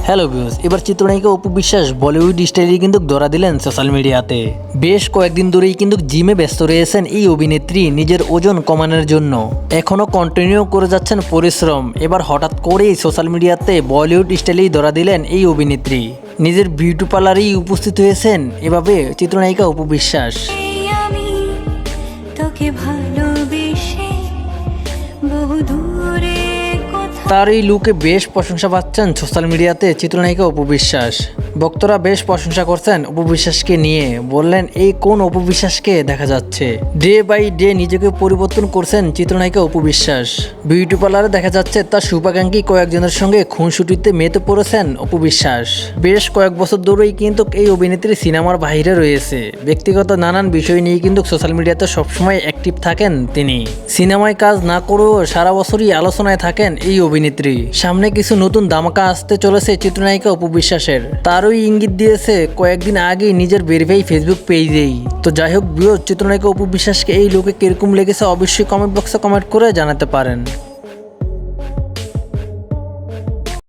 Hello viewers, এবার চিত্রনায়িকা অপু বিশ্বাস বলিউড স্টাইলে কিন্তু ধরা দিলেন সোশ্যাল মিডিয়াতে। বেশ কয়েকদিন ধরেই কিন্তু জিমে ব্যস্ত রয়েছেন এই অভিনেত্রী নিজের ওজন কমানোর জন্য। এখনও কন্টিনিউ করে যাচ্ছেন পরিশ্রম। এবার হঠাৎ করেই সোশ্যাল মিডিয়াতে বলিউড স্টাইলেই ধরা দিলেন এই অভিনেত্রী। নিজের বিউটি পার্লারেই উপস্থিত হয়েছেন এভাবে চিত্রনায়িকা অপু বিশ্বাস। আমি তোকে ভালোবেসে বহু দূরে তার এই লুকে বেশ প্রশংসা পাচ্ছেন সোশ্যাল মিডিয়াতে চিত্রনায়িকা অপু বিশ্বাস। ভক্তরা বেশ প্রশংসা করছেন অপু বিশ্বাসকে নিয়ে, বললেন এই কোন অপু বিশ্বাসকে দেখা যাচ্ছে। ডে বাই ডে নিজেকে পরিবর্তন করছেন চিত্রনায়িকা অপু বিশ্বাস। বিউটি পার্লারে দেখা যাচ্ছে তার শুভাকাঙ্ক্ষী কয়েকজনের সঙ্গে খুনসুটিতে মেতে পড়েছেন অপু বিশ্বাস। বেশ কয়েক বছর ধরেই কিন্তু এই অভিনেত্রী সিনেমার বাইরে রয়েছে। ব্যক্তিগত নানান বিষয় নিয়ে কিন্তু সোশ্যাল মিডিয়াতে সবসময় অ্যাক্টিভ থাকেন তিনি। সিনেমায় কাজ না করেও সারা বছরই আলোচনায় থাকেন এই অভিনেত্রী। সামনে কিছু নতুন ধামাকা আসতে চলেছে চিত্রনায়িকা অপু বিশ্বাসের, তারই ইঙ্গিত দিয়েছে কয়েকদিন আগেই নিজের ভেরিফাই ফেসবুক পেজেই। তো যাই হোক ভিউয়ার্স, চিত্রনায়িকা অপু বিশ্বাসকে এই লুকে কিরকম লেগেছে অবশ্যই কমেন্ট বক্সে কমেন্ট করে জানাতে পারেন।